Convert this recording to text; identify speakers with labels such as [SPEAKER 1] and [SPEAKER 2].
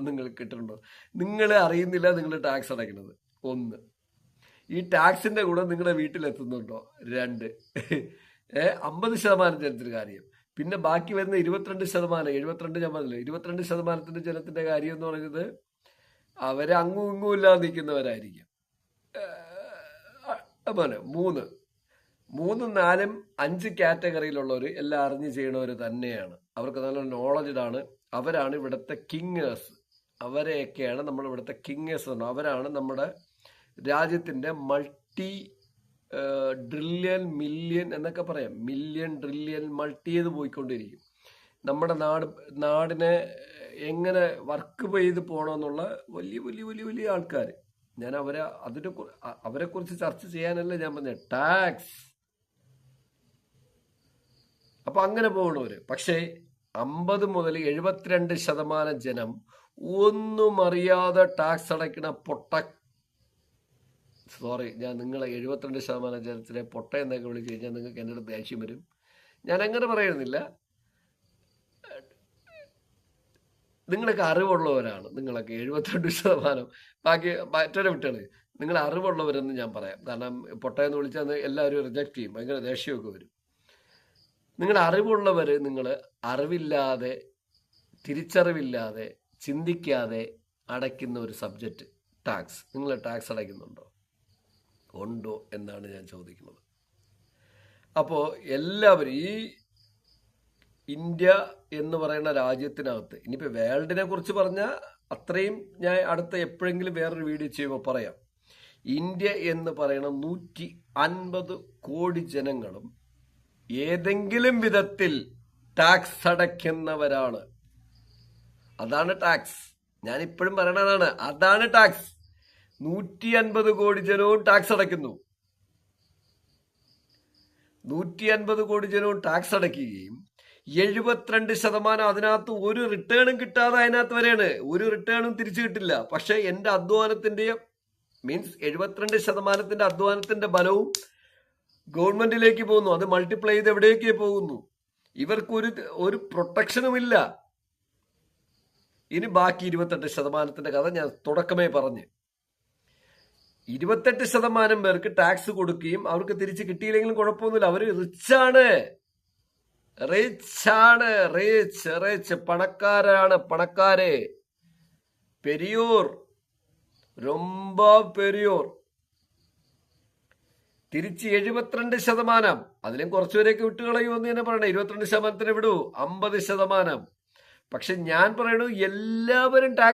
[SPEAKER 1] നിങ്ങൾക്ക് കിട്ടുന്നുണ്ടോ? നിങ്ങൾ അറിയുന്നില്ല നിങ്ങൾ ടാക്സ് അടയ്ക്കുന്നത്. 1, ഈ ടാക്സിന്റെ കൂടെ നിങ്ങളുടെ വീട്ടിലെത്തുന്നുണ്ടോ? 2, 50% ജനത്തിന് കാര്യം. പിന്നെ ബാക്കി വരുന്ന 22%, 72 ഞാൻ പറഞ്ഞില്ല, 22% ജനത്തിന്റെ കാര്യം എന്ന് പറയുന്നത് അവരെ അങ്ങും ഇങ്ങും ഇല്ലാതെ നിൽക്കുന്നവരായിരിക്കും. അതുപോലെ 3, 4, 5 കാറ്റഗറിയിലുള്ളവർ എല്ലാം അറിഞ്ഞ് ചെയ്യണവർ തന്നെയാണ്. അവർക്ക് നല്ല നോളജ്ഡ് ആണ്. അവരാണ് ഇവിടുത്തെ കിങ്ങേഴ്സ്. അവരെയൊക്കെയാണ് നമ്മൾ ഇവിടുത്തെ കിങ്ങേഴ്സ് എന്ന്. അവരാണ് നമ്മുടെ രാജ്യത്തിന്റെ മൾട്ടി ട്രില്യൺ, മില്യൺ എന്നൊക്കെ പറയാം. മില്യൺ, ട്രില്യൺ, മൾട്ടി ചെയ്ത് പോയിക്കൊണ്ടിരിക്കും. നമ്മുടെ നാടിനെ എങ്ങനെ വർക്ക് ചെയ്ത് പോകണമെന്നുള്ള വലിയ വലിയ വലിയ വലിയ ആൾക്കാർ. ഞാൻ അവരെ കുറിച്ച് ചർച്ച ചെയ്യാനല്ല ഞാൻ പറഞ്ഞ ടാക്സ്. അപ്പൊ അങ്ങനെ പോകണവര്. പക്ഷേ 50 മുതൽ 72% ജനം ഒന്നും അറിയാതെ ടാക്സ് അടയ്ക്കണ സോറി, ഞാൻ നിങ്ങളെ 72% ജനത്തിനെ പൊട്ട എന്നൊക്കെ വിളിച്ചു കഴിഞ്ഞാൽ നിങ്ങൾക്ക് എൻ്റെ അടുത്ത് ദേഷ്യം വരും. ഞാൻ അങ്ങനെ പറയുന്നില്ല. നിങ്ങളൊക്കെ അറിവുള്ളവരാണ്. നിങ്ങളൊക്കെ 72%. ബാക്കി മറ്റൊരു വിട്ടാണ്. നിങ്ങൾ അറിവുള്ളവരെന്ന് ഞാൻ പറയാം. കാരണം പൊട്ടയെന്ന് വിളിച്ചാൽ എല്ലാവരും റിജക്ട് ചെയ്യും. ഭയങ്കര ദേഷ്യമൊക്കെ വരും. നിങ്ങൾ അറിവുള്ളവർ, നിങ്ങൾ അറിവില്ലാതെ, തിരിച്ചറിവില്ലാതെ, ചിന്തിക്കാതെ അടയ്ക്കുന്ന ഒരു സബ്ജക്റ്റ് ടാക്സ്. നിങ്ങൾ ടാക്സ് അടയ്ക്കുന്നുണ്ടോ? ഉണ്ടോ എന്നാണ് ഞാൻ ചോദിക്കുന്നത്. അപ്പോൾ എല്ലാവരും ഈ ഇന്ത്യ എന്ന് പറയുന്ന രാജ്യത്തിനകത്ത്, ഇനിയിപ്പോൾ വേൾഡിനെ കുറിച്ച് പറഞ്ഞാൽ അത്രയും ഞാൻ അടുത്ത എപ്പോഴെങ്കിലും വേറൊരു വീഡിയോ ചെയ്യുമ്പോൾ പറയാം. ഇന്ത്യ എന്ന് പറയുന്ന 150 കോടി ജനങ്ങളും ഏതെങ്കിലും വിധത്തിൽ ടാക്സ് അടയ്ക്കുന്നവരാണ്. അതാണ് ടാക്സ്. ഞാൻ ഇപ്പോഴും പറയണതാണ്, അതാണ് ടാക്സ്. 150 കോടി ജനവും ടാക്സ് അടയ്ക്കുന്നു. 150 കോടി ജനവും ടാക്സ് അടയ്ക്കുകയും 72% അതിനകത്ത് ഒരു റിട്ടേണും കിട്ടാതെ അതിനകത്ത് വരെയാണ്. ഒരു റിട്ടേണും തിരിച്ചു കിട്ടില്ല. പക്ഷെ എന്റെ അധ്വാനത്തിന്റെ മീൻസ് 72% അധ്വാനത്തിന്റെ ബലവും ഗവൺമെന്റിലേക്ക് പോകുന്നു. അത് മൾട്ടിപ്ലൈ ചെയ്ത് എവിടേക്ക് പോകുന്നു. ഇവർക്ക് ഒരു പ്രൊട്ടക്ഷനും ഇല്ല. ഇനി ബാക്കി 28% കഥ ഞാൻ തുടക്കമേ പറഞ്ഞ്. 28% പേർക്ക് ടാക്സ് കൊടുക്കുകയും അവർക്ക് തിരിച്ച് കിട്ടിയില്ലെങ്കിലും കുഴപ്പമൊന്നുമില്ല. അവര് റിച്ചാണ്. പണക്കാരാണ്, പണക്കാരെ. പെരിയോർ, രൊമ്പ പെരിയോർ. തിരിച്ച് 72%, അതിലും കുറച്ചുപേരെയൊക്കെ വിട്ടുകളയുമെന്ന് തന്നെ പറയണേ. 22% വിടൂ, 50%. പക്ഷെ ഞാൻ പറയണു എല്ലാവരും ടാക്സ്